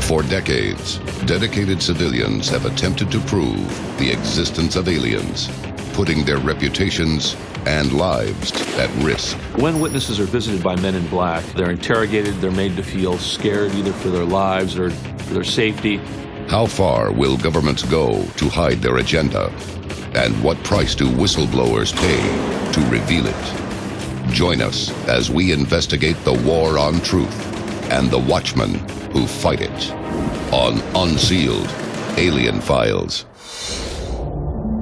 For decades, dedicated civilians have attempted to prove the existence of aliens, putting their reputations and lives at risk. When witnesses are visited by men in black, they're interrogated, they're made to feel scared either for their lives or for their safety. How far will governments go to hide their agenda? And what price do whistleblowers pay to reveal it? Join us as we investigate the war on truth and the Watchmen who fight it on Unsealed Alien Files.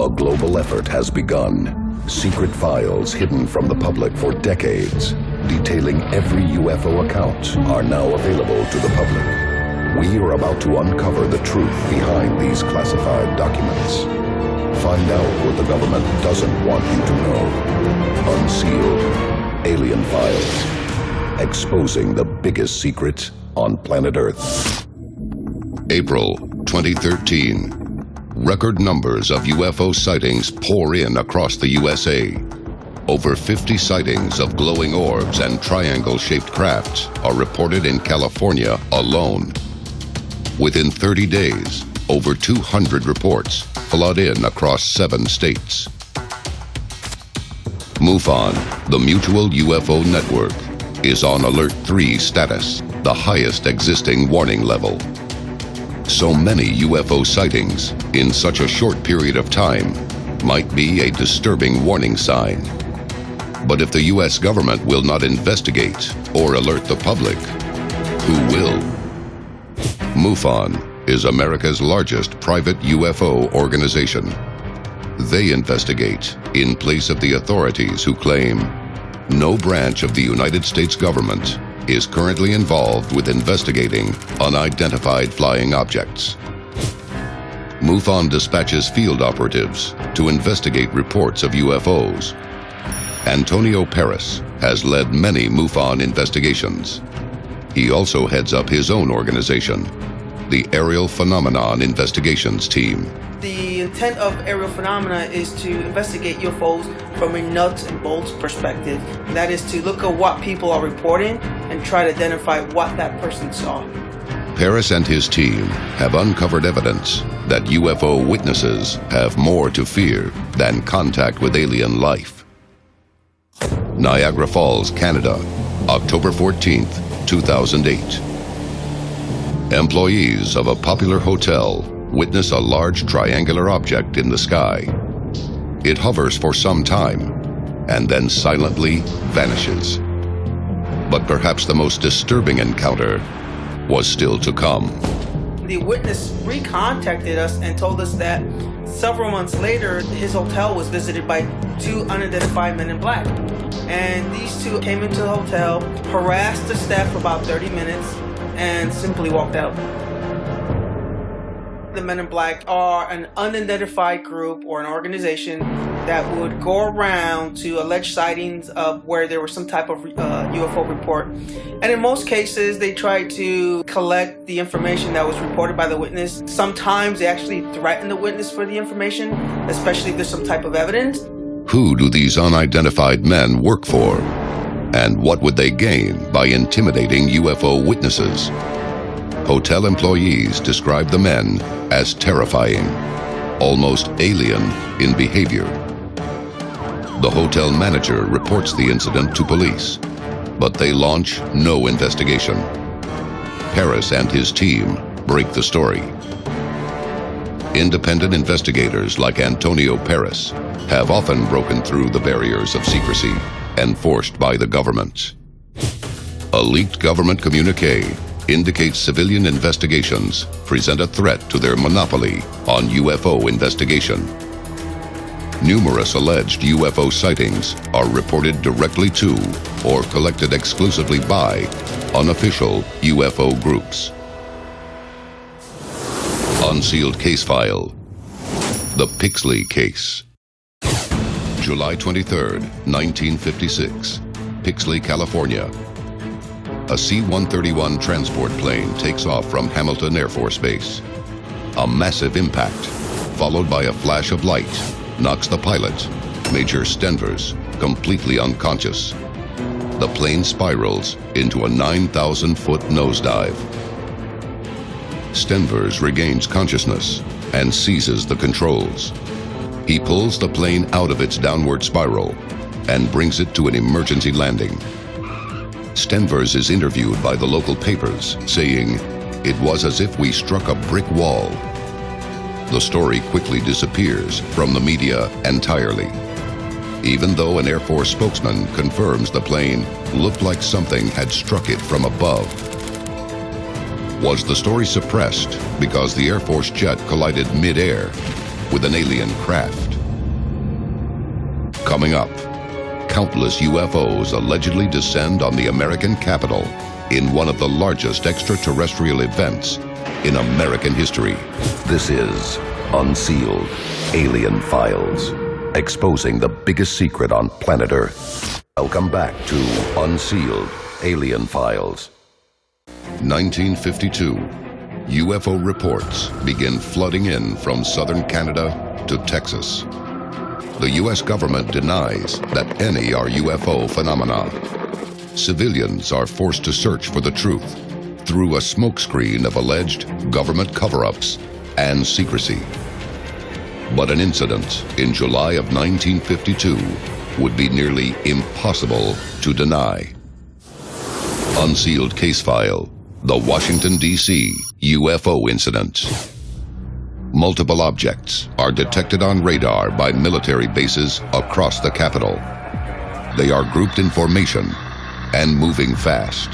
A global effort has begun. Secret files hidden from the public for decades, detailing every UFO account, are now available to the public. We are about to uncover the truth behind these classified documents. Find out what the government doesn't want you to know. Unsealed Alien Files. Exposing the biggest secret on planet Earth. April 2013. Record numbers of UFO sightings pour in across the USA. Over 50 sightings of glowing orbs and triangle-shaped crafts are reported in California alone. Within 30 days, over 200 reports flood in across 7 states. MUFON, the Mutual UFO Network, is on Alert 3 status, the highest existing warning level. So many UFO sightings in such a short period of time might be a disturbing warning sign. But if the US government will not investigate or alert the public, who will? MUFON is America's largest private UFO organization. They investigate in place of the authorities who claim no branch of the United States government is currently involved with investigating unidentified flying objects. MUFON dispatches field operatives to investigate reports of UFOs. Antonio Paris has led many MUFON investigations. He also heads up his own organization, the Aerial Phenomenon Investigations Team. The intent of aerial phenomena is to investigate UFOs from a nuts and bolts perspective. And that is to look at what people are reporting and try to identify what that person saw. Paris and his team have uncovered evidence that UFO witnesses have more to fear than contact with alien life. Niagara Falls, Canada, October 14th, 2008. Employees of a popular hotel witness a large triangular object in the sky. It hovers for some time and then silently vanishes. But perhaps the most disturbing encounter was still to come. The witness recontacted us and told us that several months later, his hotel was visited by 2 unidentified men in black. And these 2 came into the hotel, harassed the staff for about 30 minutes, and simply walked out. The Men in Black are an unidentified group or an organization that would go around to alleged sightings of where there was some type of UFO report. And in most cases, they try to collect the information that was reported by the witness. Sometimes they actually threaten the witness for the information, especially if there's some type of evidence. Who do these unidentified men work for? And what would they gain by intimidating UFO witnesses? Hotel employees describe the men as terrifying, almost alien in behavior. The hotel manager reports the incident to police, but they launch no investigation. Paris and his team break the story. Independent investigators like Antonio Paris have often broken through the barriers of secrecy enforced by the government. A leaked government communique indicates civilian investigations present a threat to their monopoly on UFO investigation. Numerous alleged UFO sightings are reported directly to or collected exclusively by unofficial UFO groups. Unsealed case file. The Pixley Case. July 23rd, 1956, Pixley, California. A C-131 transport plane takes off from Hamilton Air Force Base. A massive impact, followed by a flash of light, knocks the pilot, Major Stenvers, completely unconscious. The plane spirals into a 9,000-foot nosedive. Stenvers regains consciousness and seizes the controls. He pulls the plane out of its downward spiral and brings it to an emergency landing. Stenvers is interviewed by the local papers, saying, "It was as if we struck a brick wall." The story quickly disappears from the media entirely, even though an Air Force spokesman confirms the plane looked like something had struck it from above. Was the story suppressed because the Air Force jet collided mid-air with an alien craft? Coming up, countless UFOs allegedly descend on the American Capitol in one of the largest extraterrestrial events in American history. This is Unsealed Alien Files, exposing the biggest secret on planet Earth. Welcome back to Unsealed Alien Files. 1952, UFO reports begin flooding in from southern Canada to Texas. The U.S. government denies that any are UFO phenomena. Civilians are forced to search for the truth through a smokescreen of alleged government cover-ups and secrecy. But an incident in July of 1952 would be nearly impossible to deny. Unsealed case file, the Washington, D.C. UFO incident. Multiple objects are detected on radar by military bases across the Capitol. They are grouped in formation and moving fast.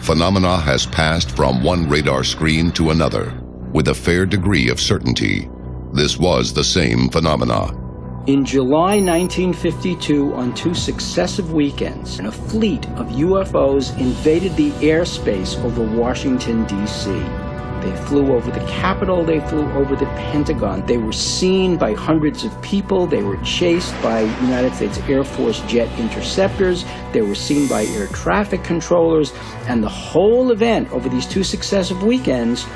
Phenomena has passed from one radar screen to another. With a fair degree of certainty, this was the same phenomena. In July 1952, on 2 successive weekends, a fleet of UFOs invaded the airspace over Washington, D.C. They flew over the Capitol, they flew over the Pentagon. They were seen by hundreds of people. They were chased by United States Air Force jet interceptors. They were seen by air traffic controllers. And the whole event over these 2 successive weekends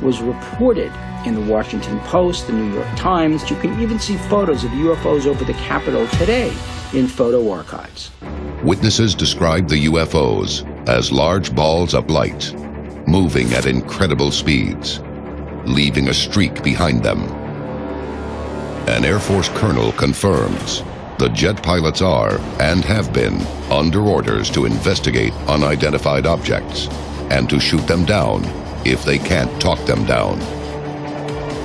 was reported in the Washington Post, the New York Times. You can even see photos of UFOs over the Capitol today in photo archives. Witnesses describe the UFOs as large balls of light, moving at incredible speeds, leaving a streak behind them. An Air Force colonel confirms the jet pilots are and have been under orders to investigate unidentified objects and to shoot them down if they can't talk them down.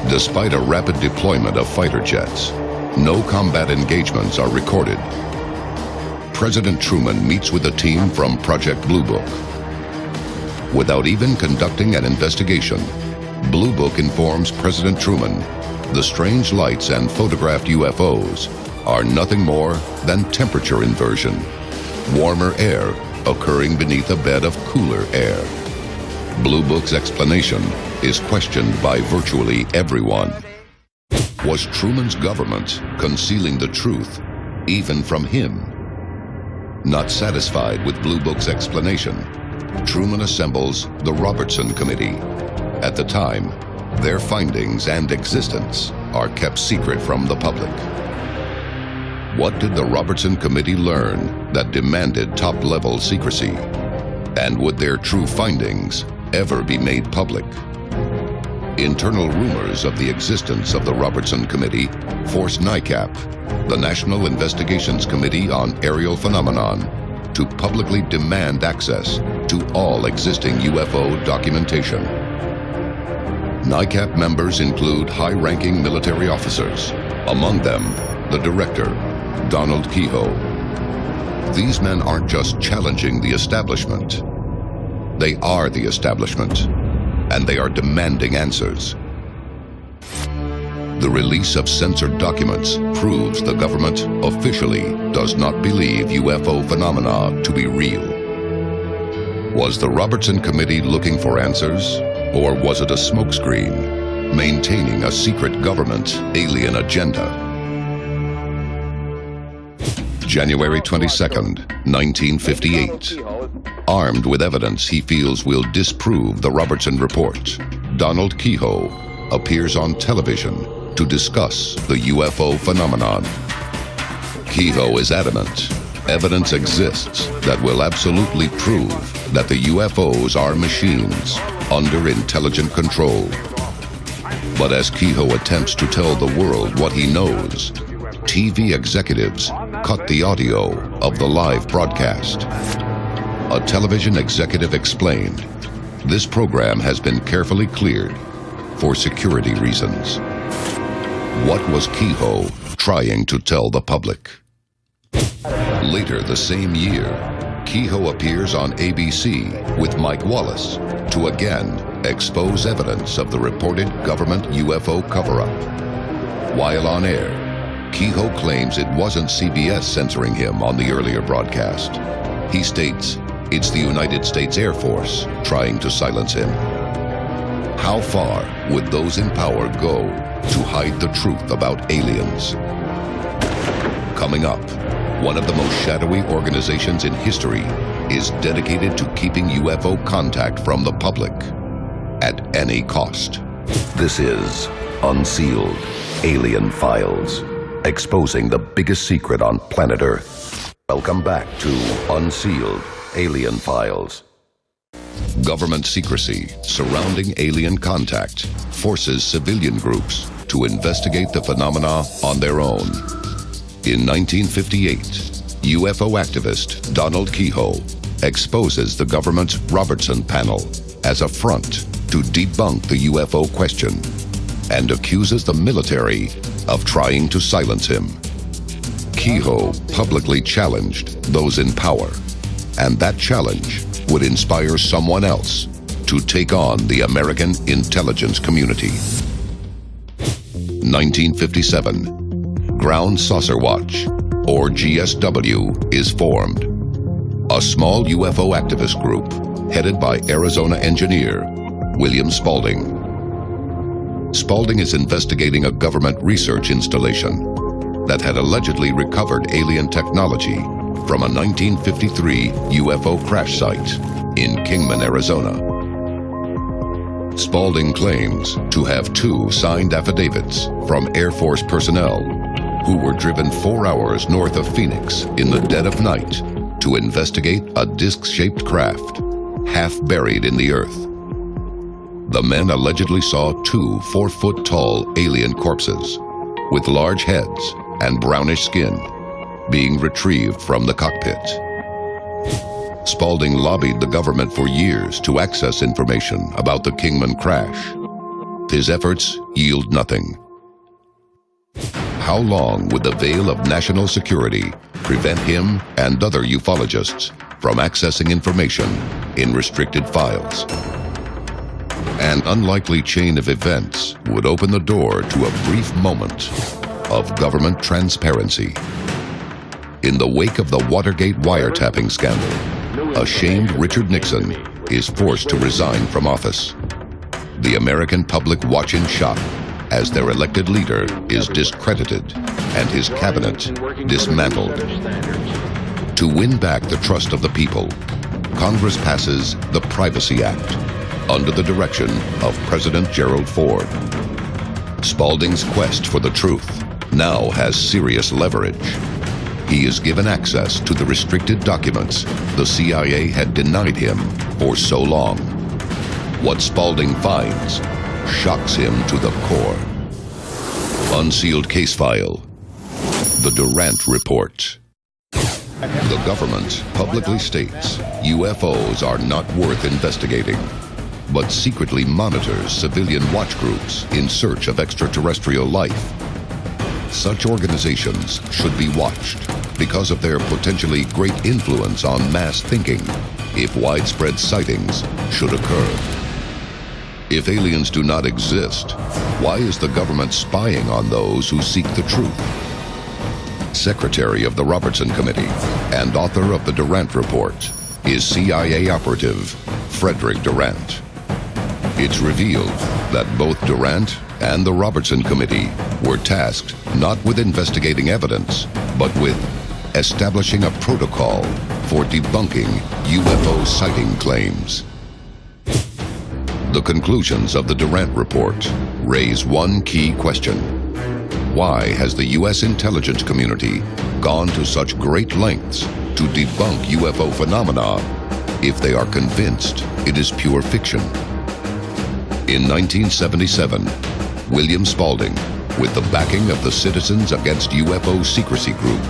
Despite a rapid deployment of fighter jets, no combat engagements are recorded. President Truman meets with a team from Project Blue Book. Without even conducting an investigation, Blue Book informs President Truman the strange lights and photographed UFOs are nothing more than temperature inversion, warmer air occurring beneath a bed of cooler air. Blue Book's explanation is questioned by virtually everyone. Was Truman's government concealing the truth, even from him? Not satisfied with Blue Book's explanation, Truman assembles the Robertson Committee. At the time, their findings and existence are kept secret from the public. What did the Robertson Committee learn that demanded top-level secrecy? And would their true findings ever be made public? Internal rumors of the existence of the Robertson Committee forced NICAP, the National Investigations Committee on Aerial Phenomenon, to publicly demand access to all existing UFO documentation. NICAP members include high-ranking military officers, among them the director, Donald Kehoe. These men aren't just challenging the establishment. They are the establishment, and they are demanding answers. The release of censored documents proves the government officially does not believe UFO phenomena to be real. Was the Robertson Committee looking for answers, or was it a smokescreen maintaining a secret government alien agenda? January 22nd, 1958. Armed with evidence he feels will disprove the Robertson report, Donald Kehoe appears on television to discuss the UFO phenomenon. Kehoe is adamant evidence exists that will absolutely prove that the UFOs are machines under intelligent control. But as Kehoe attempts to tell the world what he knows, TV executives cut the audio of the live broadcast. A television executive explained, "This program has been carefully cleared for security reasons." What was Kehoe trying to tell the public? Later the same year, Kehoe appears on ABC with Mike Wallace to again expose evidence of the reported government UFO cover-up. While on air, Kehoe claims it wasn't CBS censoring him on the earlier broadcast. He states it's the United States Air Force trying to silence him. How far would those in power go to hide the truth about aliens? Coming up, one of the most shadowy organizations in history is dedicated to keeping UFO contact from the public at any cost. This is Unsealed Alien Files, exposing the biggest secret on planet Earth. Welcome back to Unsealed Alien Files. Government secrecy surrounding alien contact forces civilian groups to investigate the phenomena on their own. In 1958, UFO activist Donald Kehoe exposes the government's Robertson panel as a front to debunk the UFO question and accuses the military of trying to silence him. Kehoe publicly challenged those in power, and that challenge would inspire someone else to take on the American intelligence community. 1957, Ground Saucer Watch, or GSW, is formed. A small UFO activist group headed by Arizona engineer William Spalding. Spalding is investigating a government research installation that had allegedly recovered alien technology from a 1953 UFO crash site in Kingman, Arizona. Spalding claims to have 2 signed affidavits from Air Force personnel who were driven 4 hours north of Phoenix in the dead of night to investigate a disc-shaped craft half buried in the earth. The men allegedly saw 2 4-foot-tall alien corpses with large heads and brownish skin being retrieved from the cockpit. Spalding lobbied the government for years to access information about the Kingman crash. His efforts yield nothing. How long would the veil of national security prevent him and other ufologists from accessing information in restricted files? An unlikely chain of events would open the door to a brief moment of government transparency. In the wake of the Watergate wiretapping scandal, a shamed Richard Nixon is forced to resign from office. The American public watch in shock as their elected leader is discredited and his cabinet dismantled. To win back the trust of the people, Congress passes the Privacy Act under the direction of President Gerald Ford. Spalding's quest for the truth now has serious leverage. He is given access to the restricted documents the CIA had denied him for so long. What Spalding finds shocks him to the core. Unsealed case file. The Durant Report. The government publicly states UFOs are not worth investigating, but secretly monitors civilian watch groups in search of extraterrestrial life. Such organizations should be watched because of their potentially great influence on mass thinking if widespread sightings should occur. If aliens do not exist, why is the government spying on those who seek the truth? Secretary of the Robertson Committee and author of the Durant Report is CIA operative Frederick Durant. It's revealed that both Durant and the Robertson Committee were tasked not with investigating evidence, but with establishing a protocol for debunking UFO sighting claims. The conclusions of the Durant Report raise one key question. Why has the U.S. intelligence community gone to such great lengths to debunk UFO phenomena if they are convinced it is pure fiction? In 1977, William Spaulding, with the backing of the Citizens Against UFO Secrecy Group,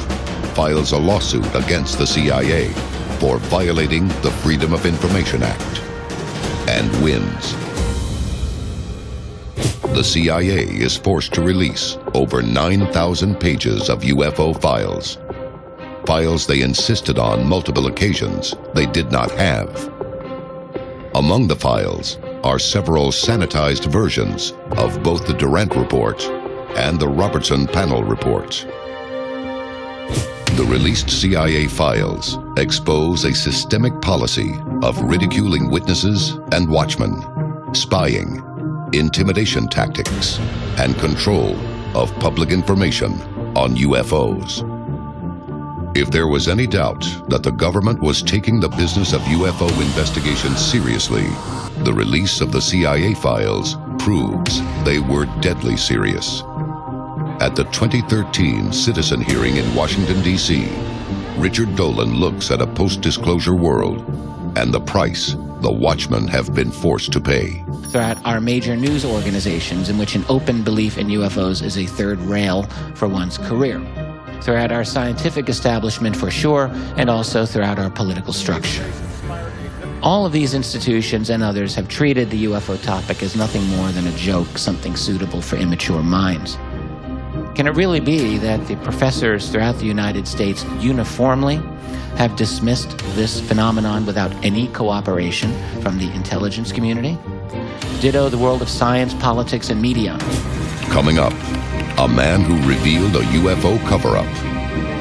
files a lawsuit against the CIA for violating the Freedom of Information Act, and wins. The CIA is forced to release over 9,000 pages of UFO files. Files they insisted on multiple occasions they did not have. Among the files are several sanitized versions of both the Durant Report and the Robertson Panel Report. The released CIA files expose a systemic policy of ridiculing witnesses and watchmen, spying, intimidation tactics, and control of public information on UFOs. If there was any doubt that the government was taking the business of UFO investigation seriously, the release of the CIA files proves they were deadly serious. At the 2013 citizen hearing in Washington, D.C., Richard Dolan looks at a post-disclosure world and the price the Watchmen have been forced to pay. Throughout our major news organizations, in which an open belief in UFOs is a third rail for one's career. Throughout our scientific establishment, for sure, and also throughout our political structure. All of these institutions and others have treated the UFO topic as nothing more than a joke, something suitable for immature minds. Can it really be that the professors throughout the United States uniformly have dismissed this phenomenon without any cooperation from the intelligence community? Ditto the world of science, politics, and media. Coming up, a man who revealed a UFO cover-up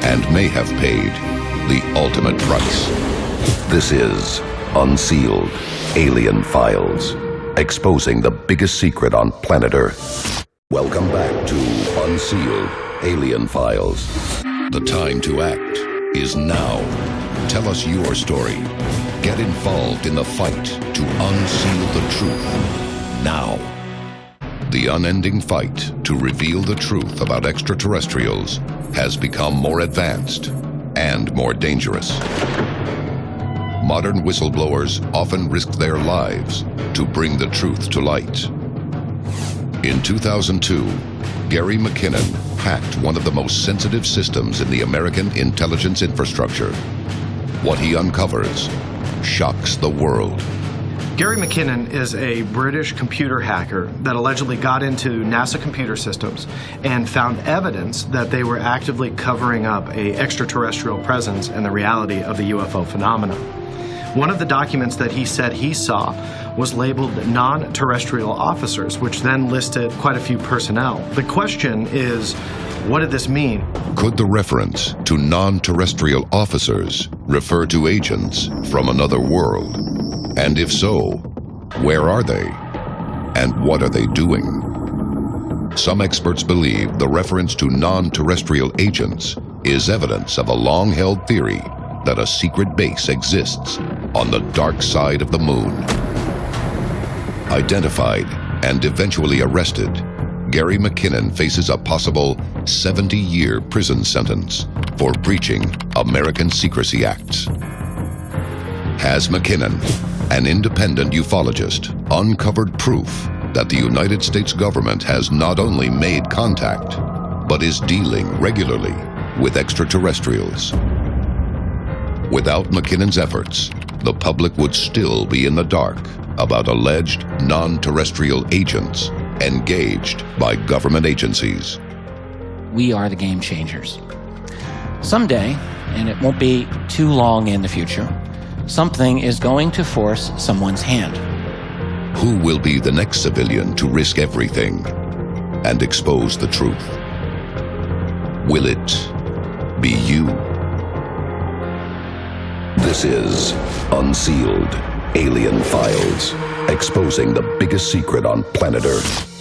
and may have paid the ultimate price. This is Unsealed, Alien Files, exposing the biggest secret on planet Earth. Welcome back to Unsealed, Alien Files. The time to act is now. Tell us your story. Get involved in the fight to unseal the truth. Now. The unending fight to reveal the truth about extraterrestrials has become more advanced and more dangerous. Modern whistleblowers often risk their lives to bring the truth to light. In 2002, Gary McKinnon hacked one of the most sensitive systems in the American intelligence infrastructure. What he uncovers shocks the world. Gary McKinnon is a British computer hacker that allegedly got into NASA computer systems and found evidence that they were actively covering up an extraterrestrial presence and the reality of the UFO phenomenon. One of the documents that he said he saw was labeled non-terrestrial officers, which then listed quite a few personnel. The question is, what did this mean? Could the reference to non-terrestrial officers refer to agents from another world? And if so, where are they? And what are they doing? Some experts believe the reference to non-terrestrial agents is evidence of a long-held theory that a secret base exists on the dark side of the moon. Identified and eventually arrested, Gary McKinnon faces a possible 70-year prison sentence for breaching American Secrecy Acts. Has McKinnon, an independent ufologist, uncovered proof that the United States government has not only made contact, but is dealing regularly with extraterrestrials? Without McKinnon's efforts, the public would still be in the dark about alleged non-terrestrial agents engaged by government agencies. We are the game changers. Someday, and it won't be too long in the future, something is going to force someone's hand. Who will be the next civilian to risk everything and expose the truth? Will it be you? This is Unsealed, Alien Files, exposing the biggest secret on planet Earth.